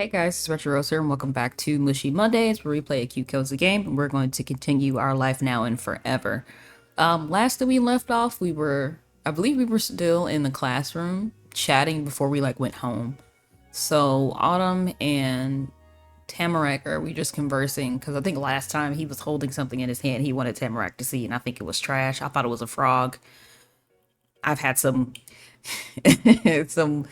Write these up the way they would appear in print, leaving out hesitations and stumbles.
Hey guys, it's Retro Rose here, and welcome back to Mushy Mondays, where we play a cute cozy game, and we're going to continue our life now and forever. Last that we left off, I believe we were still in the classroom chatting before we went home. So Autumn and Tamarack are we just conversing? Because I think last time he was holding something in his hand he wanted Tamarack to see, and I think it was trash. I thought it was a frog. I've had some some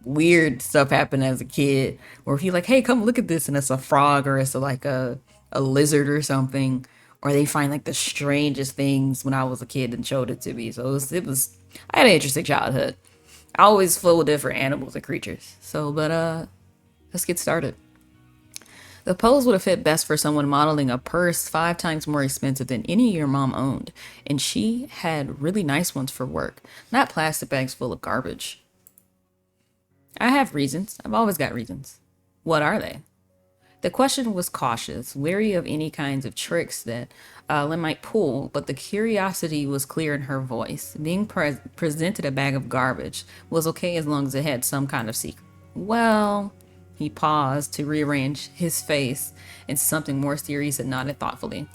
weird stuff happen as a kid where if you like, hey, come look at this, and it's a frog or it's a lizard or something, or they find like the strangest things when I was a kid and showed it to me. So it was I had an interesting childhood. I always flew with different animals and creatures. But let's get started. The pose would have fit best for someone modeling a purse 5 times more expensive than any your mom owned, and she had really nice ones for work, not plastic bags full of garbage. I have reasons. I've always got reasons. What are they? The question was cautious, wary of any kinds of tricks that Lynn might pull, but the curiosity was clear in her voice. Being presented a bag of garbage was okay as long as it had some kind of secret. Well, he paused to rearrange his face into something more serious and nodded thoughtfully.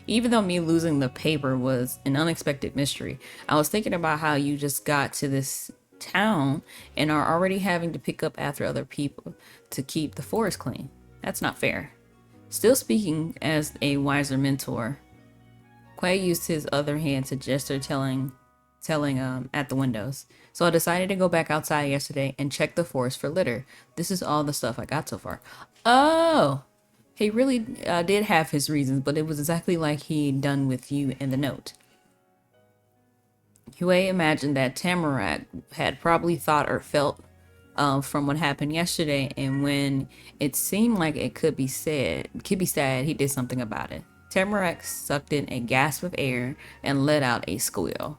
Even though me losing the paper was an unexpected mystery, I was thinking about how you just got to this town and are already having to pick up after other people to keep the forest clean. That's not fair. Still speaking as a wiser mentor, Quay used his other hand to gesture telling at the windows. So I decided to go back outside yesterday and check the forest for litter. This is all the stuff I got so far. Oh, he really did have his reasons, but it was exactly like he'd done with you in the note. Hue imagined that Tamarack had probably thought or felt from what happened yesterday, and when it seemed like could be sad, he did something about it. Tamarack sucked in a gasp of air and let out a squeal.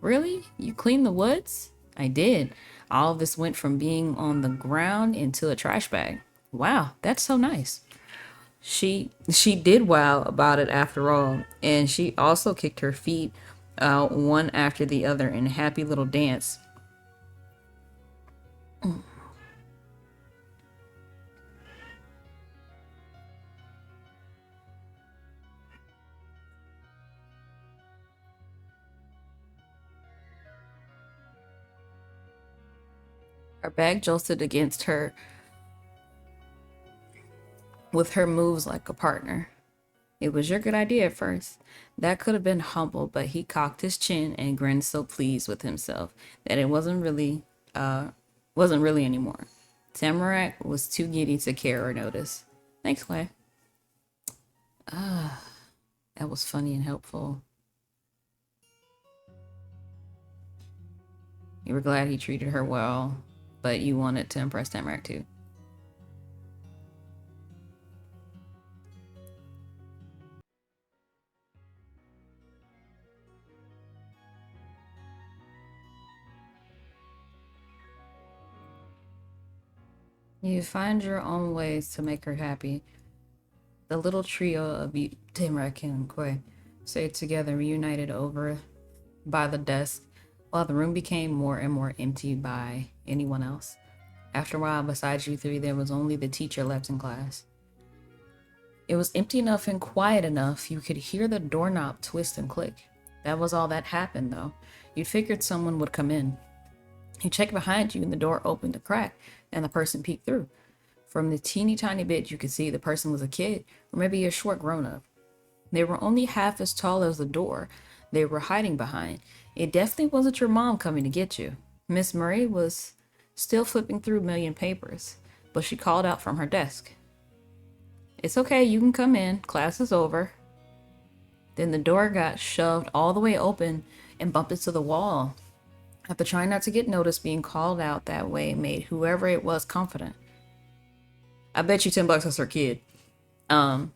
Really? You cleaned the woods? I did. All of this went from being on the ground into a trash bag. Wow, that's so nice. She did wow about it after all, and she also kicked her feet one after the other in a happy little dance. Her bag jolted against her with her moves like a partner. It was your good idea at first. That could have been humble, but he cocked his chin and grinned so pleased with himself that it wasn't really anymore. Tamarack was too giddy to care or notice. Thanks, Clay. That was funny and helpful. You were glad he treated her well, but you wanted to impress Tamarack too. You find your own ways to make her happy. The little trio of you, Tamarack and Quay, stayed together, reunited over by the desk, while the room became more and more empty by anyone else. After a while, besides you three, there was only the teacher left in class. It was empty enough and quiet enough you could hear the doorknob twist and click. That was all that happened, though. You figured someone would come in. You checked behind you and the door opened a crack, and the person peeked through. From the teeny tiny bit you could see the person was a kid, or maybe a short grown up. They were only half as tall as the door they were hiding behind. It definitely wasn't your mom coming to get you. Miss Murray was still flipping through a million papers, but she called out from her desk. It's okay, you can come in. Class is over. Then the door got shoved all the way open and bumped into the wall. After trying not to get noticed, being called out that way made whoever it was confident. I bet you $10 was her kid. Um,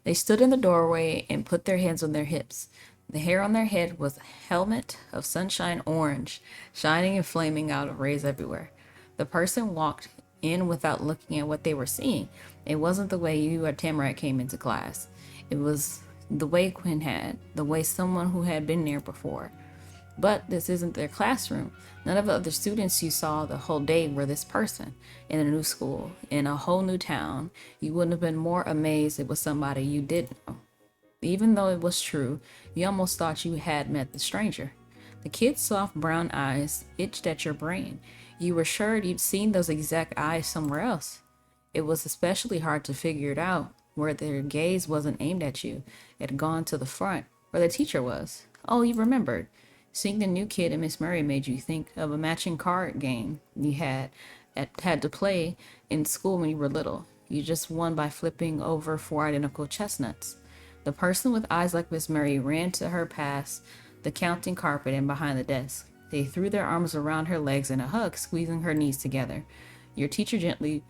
they stood in the doorway and put their hands on their hips. The hair on their head was a helmet of sunshine orange, shining and flaming out of rays everywhere. The person walked in without looking at what they were seeing. It wasn't the way you or Tamarack came into class. It was the way Quinn had, the way someone who had been there before. But this isn't their classroom. None of the other students you saw the whole day were this person in a new school, in a whole new town. You wouldn't have been more amazed it was somebody you didn't know. Even though it was true, you almost thought you had met the stranger. The kid's soft brown eyes itched at your brain. You were sure you'd seen those exact eyes somewhere else. It was especially hard to figure it out where their gaze wasn't aimed at you. It had gone to the front, where the teacher was. Oh, you remembered. Seeing the new kid and Miss Murray made you think of a matching card game you had to play in school when you were little. You just won by flipping over four identical chestnuts. The person with eyes like Miss Murray ran to her past the counting carpet and behind the desk. They threw their arms around her legs in a hug, squeezing her knees together. Your teacher gently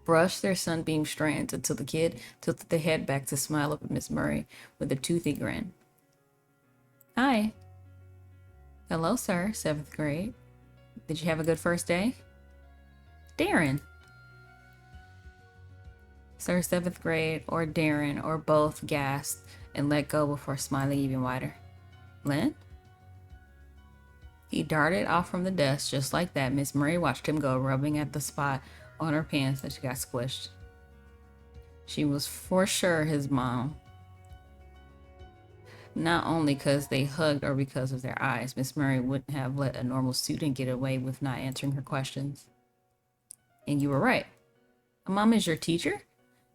brushed their sunbeam strands until the kid tilted the head back to smile up at Miss Murray with a toothy grin. Hi. Hello, sir, 7th grade. Did you have a good first day? Darren. Sir, 7th grade, or Darren, or both gasped and let go before smiling even wider. Len? He darted off from the desk just like that. Miss Murray watched him go, rubbing at the spot on her pants that she got squished. She was for sure his mom. Not only because they hugged or because of their eyes. Miss Murray wouldn't have let a normal student get away with not answering her questions. And you were right. Mom is your teacher?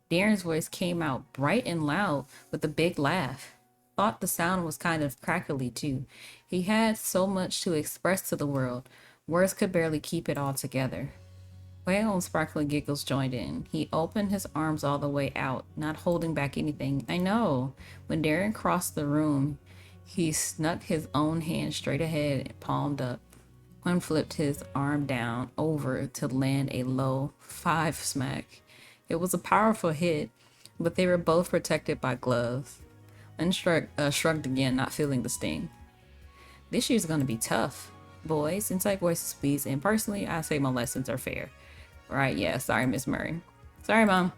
Darren's voice came out bright and loud with a big laugh. Thought the sound was kind of crackly too. He had so much to express to the world. Words could barely keep it all together. Whale and sparkling giggles joined in. He opened his arms all the way out, not holding back anything. I know. When Darren crossed the room, he snuck his own hand straight ahead and palmed up. Quinn flipped his arm down over to land a low 5 smack. It was a powerful hit, but they were both protected by gloves. Lynn shrugged again, not feeling the sting. This year's gonna be tough. Boys, inside voices please, and personally, I say my lessons are fair. Right, yeah, sorry, Miss Murray. Sorry, Mom.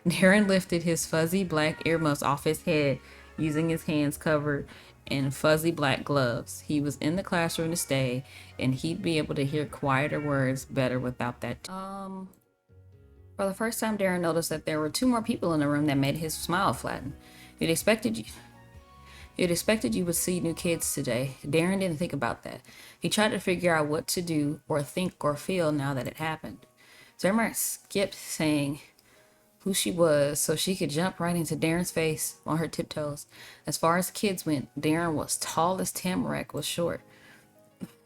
Darren lifted his fuzzy black earmuffs off his head, using his hands covered in fuzzy black gloves. He was in the classroom to stay, and he'd be able to hear quieter words better without that. For the first time, Darren noticed that there were 2 more people in the room that made his smile flatten. You'd expected you would see new kids today. Darren didn't think about that. He tried to figure out what to do or think or feel now that it happened. Tamarack skipped saying who she was so she could jump right into Darren's face on her tiptoes. As far as kids went, Darren was tall as Tamarack was short.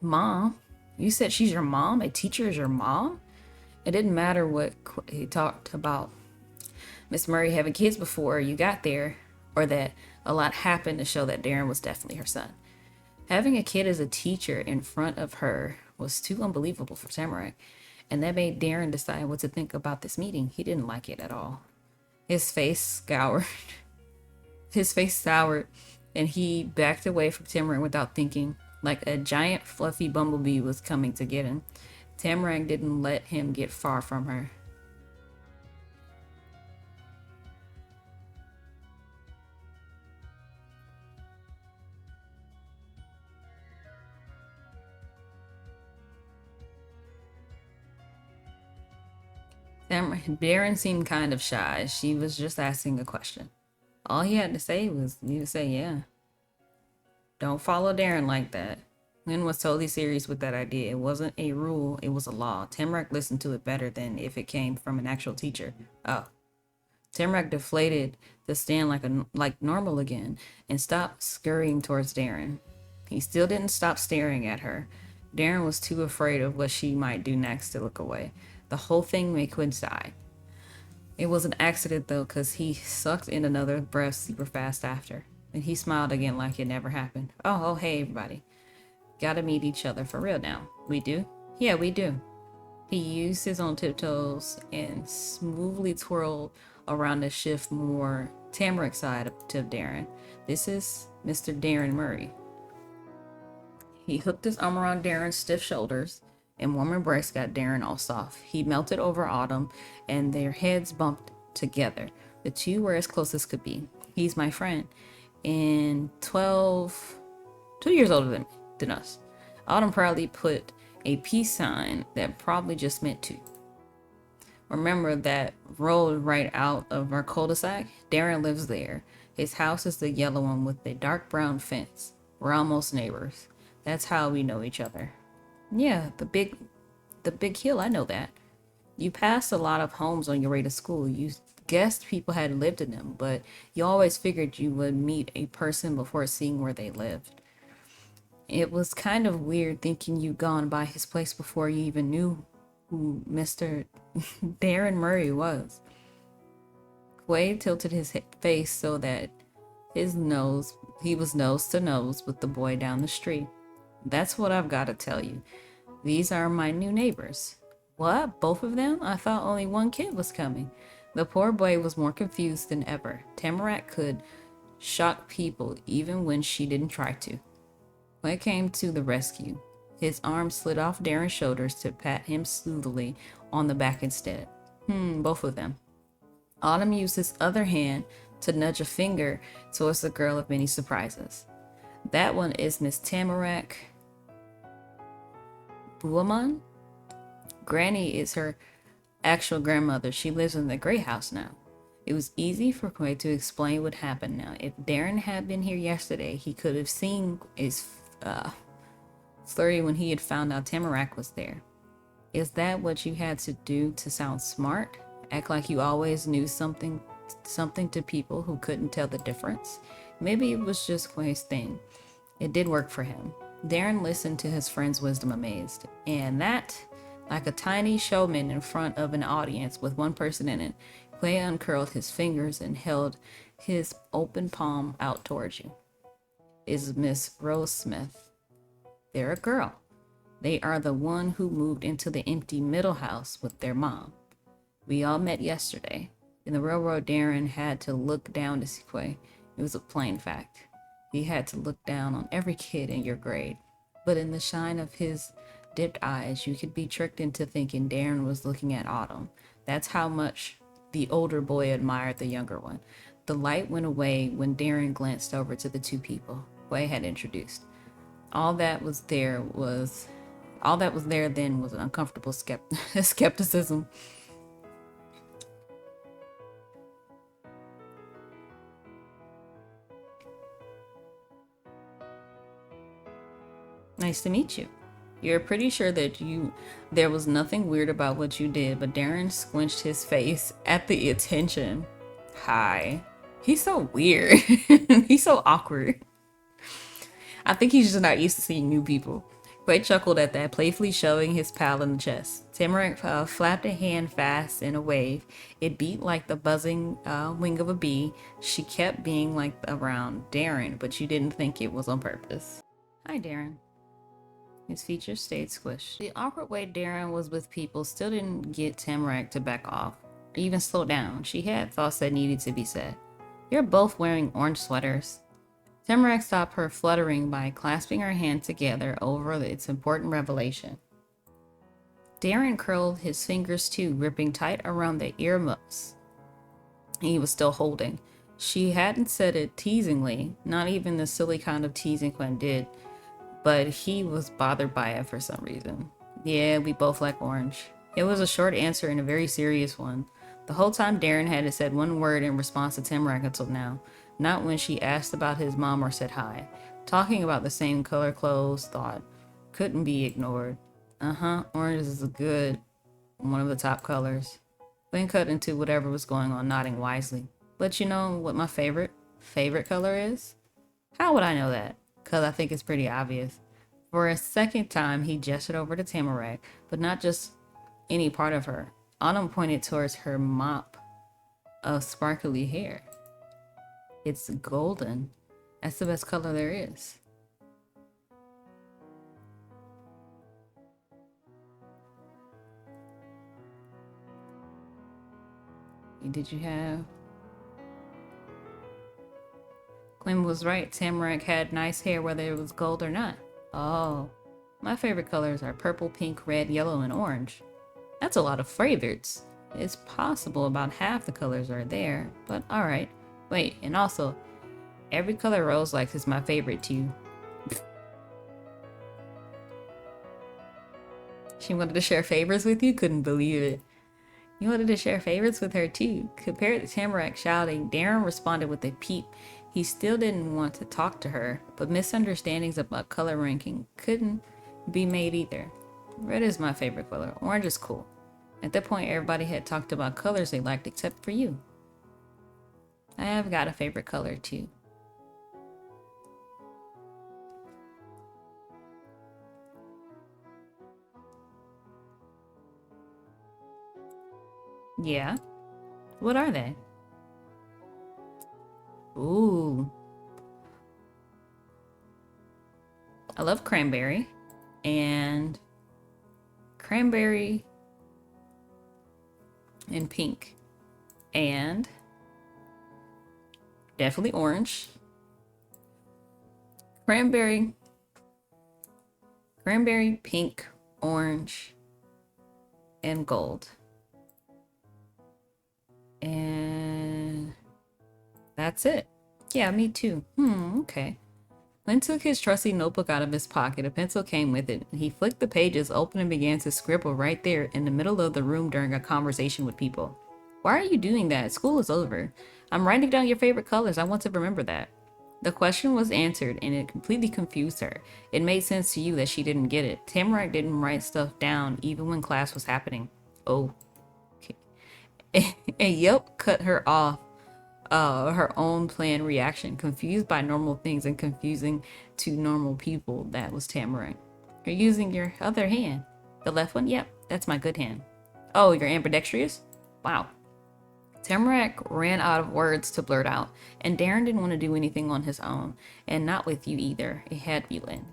Mom? You said she's your mom? A teacher is your mom? It didn't matter what he talked about Miss Murray having kids before you got there, or that a lot happened to show that Darren was definitely her son. Having a kid as a teacher in front of her was too unbelievable for Tamarack, and that made Darren decide what to think about this meeting. He didn't like it at all. His face soured, and he backed away from Tamarack without thinking, like a giant fluffy bumblebee was coming to get him. Tamarack didn't let him get far from her. Darren seemed kind of shy. She was just asking a question. All he had to say was, you to say, yeah. Don't follow Darren like that. Lynn was totally serious with that idea. It wasn't a rule, it was a law. Tamarack listened to it better than if it came from an actual teacher. Oh. Tamarack deflated to stand like normal again and stopped scurrying towards Darren. He still didn't stop staring at her. Darren was too afraid of what she might do next to look away. The whole thing made Quinn sigh. It was an accident though, because he sucked in another breath super fast after. And he smiled again like it never happened. Oh, hey everybody. Gotta meet each other for real now. We do? Yeah, we do. He used his own tiptoes and smoothly twirled around to shift more Tamarack's side to Darren. This is Mr. Darren Murray. He hooked his arm around Darren's stiff shoulders, and warm embrace got Darren all soft. He melted over Autumn, and their heads bumped together. The two were as close as could be. He's my friend. In 12 2 years older than us. Autumn proudly put a peace sign that probably just meant two. Remember that road right out of our cul-de-sac? Darren lives there. His house is the yellow one with the dark brown fence. We're almost neighbors. That's how we know each other. Yeah, the big hill, I know that. You passed a lot of homes on your way to school. You guessed people had lived in them, but you always figured you would meet a person before seeing where they lived. It was kind of weird thinking you'd gone by his place before you even knew who Mr. Darren Murray was. Quay tilted his face so that he was nose to nose with the boy down the street. That's what I've got to tell you. These are my new neighbors. What? Both of them? I thought only one kid was coming. The poor boy was more confused than ever. Tamarack could shock people even when she didn't try to. Quay came to the rescue. His arm slid off Darren's shoulders to pat him soothingly on the back instead. Both of them. Autumn used his other hand to nudge a finger towards the girl of many surprises. That one is Miss Tamarack Buaman. Granny is her actual grandmother. She lives in the Gray House now. It was easy for Quay to explain what happened now. If Darren had been here yesterday, he could have seen his flurry when he had found out Tamarack was there. Is that what you had to do to sound smart? Act like you always knew something to people who couldn't tell the difference? Maybe it was just Quay's thing. It did work for him. Darren listened to his friend's wisdom amazed. And that, like a tiny showman in front of an audience with one person in it, Quay uncurled his fingers and held his open palm out towards you. Is Miss Rose Smith. They're a girl. They are the one who moved into the empty middle house with their mom. We all met yesterday. In the railroad, Darren had to look down to see Quay. It was a plain fact. He had to look down on every kid in your grade. But in the shine of his dipped eyes, you could be tricked into thinking Darren was looking at Autumn. That's how much the older boy admired the younger one. The light went away when Darren glanced over to the two people Quay had introduced. All that was there then was an uncomfortable skepticism. Nice to meet you. You're pretty sure that there was nothing weird about what you did, but Darren squinched his face at the attention. Hi. He's so weird. He's so awkward. I think he's just not used to seeing new people. Quay chuckled at that, playfully shoving his pal in the chest. Tamarack flapped a hand fast in a wave. It beat like the buzzing wing of a bee. She kept being like around Darren, but you didn't think it was on purpose. Hi, Darren. His features stayed squished. The awkward way Darren was with people still didn't get Tamarack to back off, or even slow down. She had thoughts that needed to be said. You're both wearing orange sweaters. Tamarack stopped her fluttering by clasping her hands together over its important revelation. Darren curled his fingers too, gripping tight around the earmuffs he was still holding. She hadn't said it teasingly, not even the silly kind of teasing Quinn did, but he was bothered by it for some reason. Yeah, we both like orange. It was a short answer and a very serious one. The whole time Darren hadn't said one word in response to Tamarack until now. Not when she asked about his mom or said hi. Talking about the same color clothes couldn't be ignored. Orange is a good one of the top colors. Then cut into whatever was going on, nodding wisely. But you know what my favorite color is? How would I know that? Because I think it's pretty obvious. For a second time, he gestured over to Tamarack, but not just any part of her. Autumn pointed towards her mop of sparkly hair. It's golden. That's the best color there is. Did you have... Quinn was right. Tamarack had nice hair whether it was gold or not. Oh, my favorite colors are purple, pink, red, yellow, and orange. That's a lot of favorites. It's possible about half the colors are there, but alright. Wait, and also, every color Rose likes is my favorite too. She wanted to share favorites with you? Couldn't believe it. You wanted to share favorites with her too. Compared to Tamarack shouting, Darren responded with a peep. He still didn't want to talk to her, but misunderstandings about color ranking couldn't be made either. Red is my favorite color. Orange is cool. At that point, everybody had talked about colors they liked except for you. I have got a favorite color too. Yeah? What are they? Ooh. I love cranberry. And cranberry and pink. And definitely orange. Cranberry, pink, orange, and gold. And that's it. Yeah, me too. Okay. Lynn took his trusty notebook out of his pocket. A pencil came with it. He flicked the pages open and began to scribble right there in the middle of the room during a conversation with people. Why are you doing that? School is over. I'm writing down your favorite colors. I want to remember that. The question was answered, and it completely confused her. It made sense to you that she didn't get it. Tamarack didn't write stuff down even when class was happening. Oh. Okay. A yelp cut her off. Her own planned reaction, confused by normal things and confusing to normal people. That was Tamarack. You're using your other hand. The left one? Yep, that's my good hand. Oh, you're ambidextrous? Wow. Tamarack ran out of words to blurt out, and Darren didn't want to do anything on his own, and not with you either. It had to be Lynn.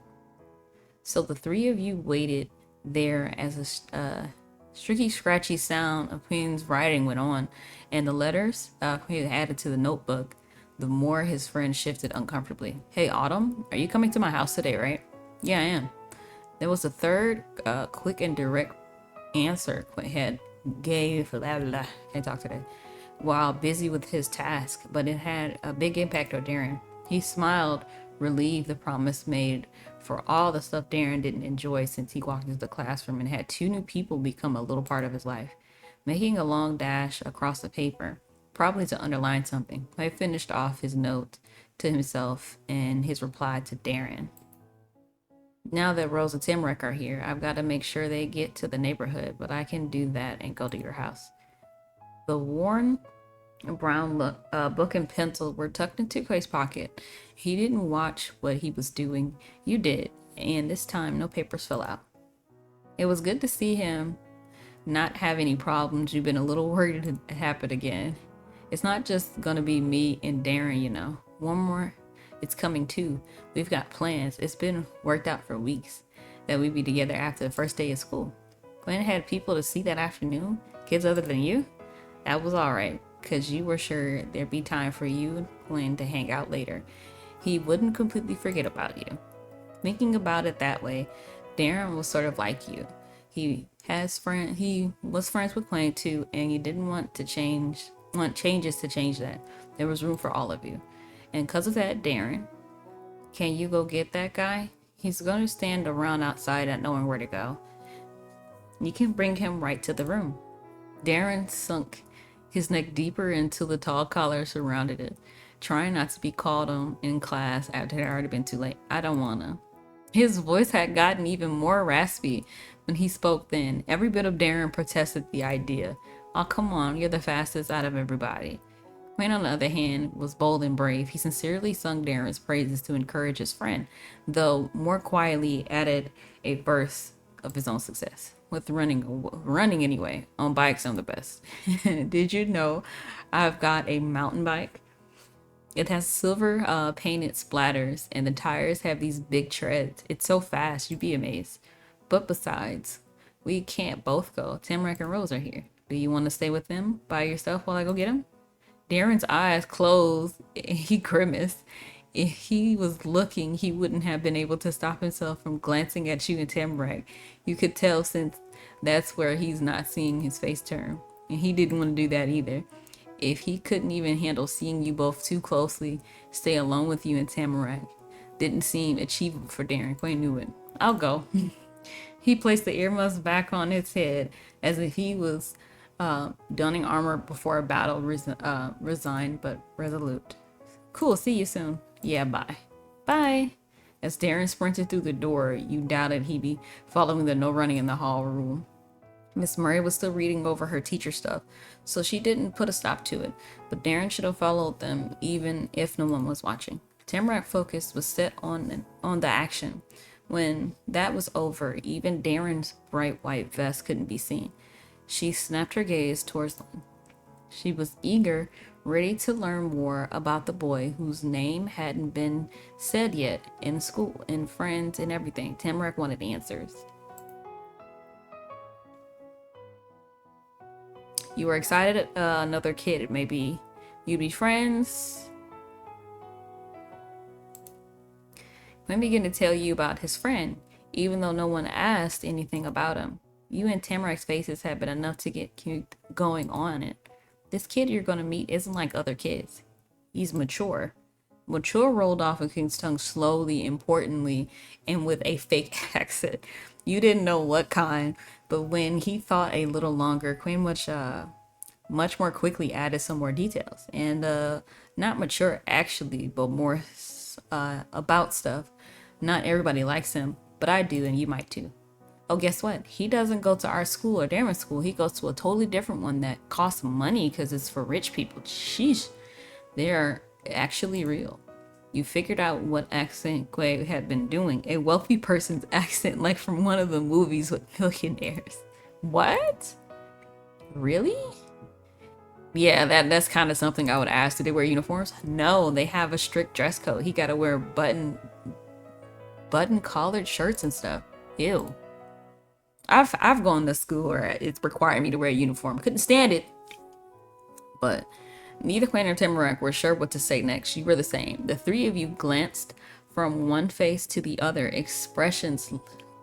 So the three of you waited there as a streaky, scratchy sound of Quinn's writing went on, and the letters Quinn added to the notebook. The more his friend shifted uncomfortably. Hey, Autumn, are you coming to my house today, right? Yeah, I am. There was a third quick and direct answer Quinn had gave, blah, blah, can't talk today, while busy with his task, but it had a big impact on Darren. He smiled, relieved the promise made for all the stuff Darren didn't enjoy since he walked into the classroom and had two new people become a little part of his life. Making a long dash across the paper, probably to underline something, I finished off his note to himself and his reply to Darren. Now that Rose and Timrick are here, I've got to make sure they get to the neighborhood, but I can do that and go to your house. The worn brown book and pencil were tucked into Quay's pocket. He didn't watch what he was doing. You did, and this time no papers fell out. It was good to see him not have any problems. You've been a little worried it happen again. It's not just gonna be me and Darren, you know. One more, it's coming too. We've got plans. It's been worked out for weeks that we'd be together after the first day of school. Glenn had people to see that afternoon, kids other than you. That was alright, because you were sure there'd be time for you and Glenn to hang out later. He wouldn't completely forget about you. Thinking about it that way, Darren was sort of like you. He was friends with Glenn too, and you didn't want changes to change that. There was room for all of you. And because of that, Darren, can you go get that guy? He's going to stand around outside not knowing where to go. You can bring him right to the room. Darren sunk his neck deeper into the tall collar surrounded it, trying not to be called on in class after it had already been too late. I don't wanna. His voice had gotten even more raspy when he spoke then. Every bit of Darren protested the idea. Oh, come on, you're the fastest out of everybody. Quinn, on the other hand, was bold and brave. He sincerely sung Darren's praises to encourage his friend, though more quietly added a verse of his own success. With running anyway, on bikes I'm the best. Did you know I've got a mountain bike? It has silver painted splatters, and the tires have these big treads. It's so fast, you'd be amazed. But besides, we can't both go. Tamarack and Rose are here. Do you want to stay with them by yourself while I go get them? Darren's eyes closed. He grimaced. If he was looking, he wouldn't have been able to stop himself from glancing at you and Tamarack. You could tell since that's where he's not seeing his face turn. And he didn't want to do that either. If he couldn't even handle seeing you both too closely, stay alone with you and Tamarack. Didn't seem achievable for Darren. Quinn knew it. I'll go. He placed the earmuffs back on his head as if he was donning armor before a battle, resigned but resolute. Cool, see you soon. Yeah, bye. Bye. As Darren sprinted through the door, you doubted he'd be following the no running in the hall rule. Miss Murray was still reading over her teacher stuff, so she didn't put a stop to it, but Darren should have followed them even if no one was watching. Tamarack's focus was set on the action. When that was over, even Darren's bright white vest couldn't be seen. She snapped her gaze towards them. She was eager, ready to learn more about the boy whose name hadn't been said yet in school, and friends and everything. Tamarack wanted answers. You were excited, another kid, maybe you'd be friends. Let me begin to tell you about his friend, even though no one asked anything about him. You and Tamarack's faces had been enough to get going on it. This kid you're going to meet isn't like other kids. He's mature. Mature rolled off of King's tongue slowly, importantly, and with a fake accent. You didn't know what kind, but when he thought a little longer, Quinn much more quickly added some more details. And not mature actually, but more about stuff. Not everybody likes him, but I do, and you might too. Oh, guess what? He doesn't go to our school or Darren's school. He goes to a totally different one that costs money because it's for rich people. Sheesh. They're actually real. You figured out what accent Quay had been doing. A wealthy person's accent, like from one of the movies with millionaires. What? Really? Yeah, that's kind of something I would ask. Do they wear uniforms? No, they have a strict dress code. He got to wear button collared shirts and stuff. Ew. I've gone to school where it's required me to wear a uniform. Couldn't stand it. But neither Quinn or Tamarack were sure what to say next. You were the same. The three of you glanced from one face to the other, expressions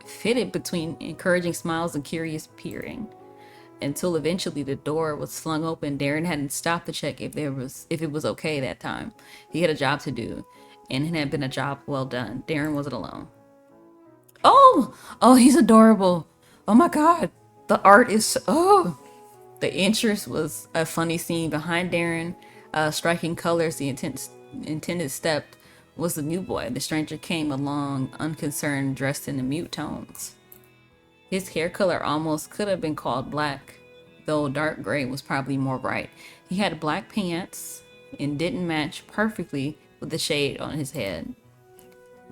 fitted between encouraging smiles and curious peering, until eventually the door was flung open. Darren hadn't stopped to check if it was okay that time. He had a job to do, and it had been a job well done. Darren wasn't alone. Oh, he's adorable. Oh my God, the art is The interest was a funny scene behind Darren. Striking colors, the intended step was the new boy. The stranger came along unconcerned, dressed in the mute tones. His hair color almost could have been called black, though dark gray was probably more bright. He had black pants and didn't match perfectly with the shade on his head.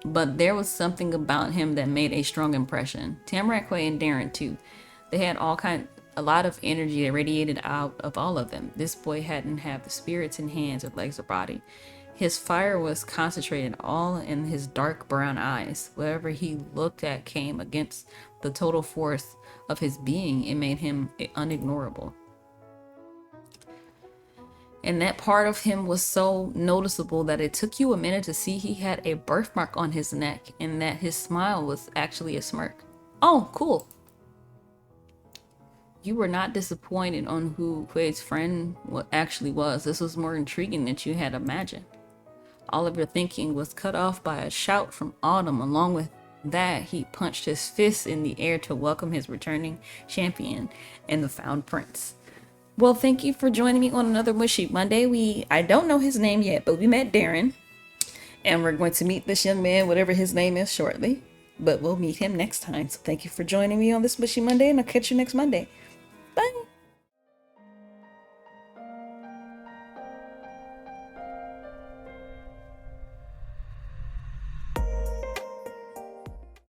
But there was something about him that made a strong impression. Tamarack, Quay, and Darren too. They had a lot of energy that radiated out of all of them. This boy hadn't had the spirits in hands or legs or body. His fire was concentrated all in his dark brown eyes. Whatever he looked at came against the total force of his being. It made him unignorable. And that part of him was so noticeable that it took you a minute to see he had a birthmark on his neck and that his smile was actually a smirk. Oh, cool. You were not disappointed on who Quay's friend actually was. This was more intriguing than you had imagined. All of your thinking was cut off by a shout from Autumn. Along with that, he punched his fist in the air to welcome his returning champion and the found prince. Well, thank you for joining me on another Mushy Monday. I don't know his name yet, but we met Darren. And we're going to meet this young man, whatever his name is, shortly. But we'll meet him next time. So thank you for joining me on this Mushy Monday, and I'll catch you next Monday. Bye.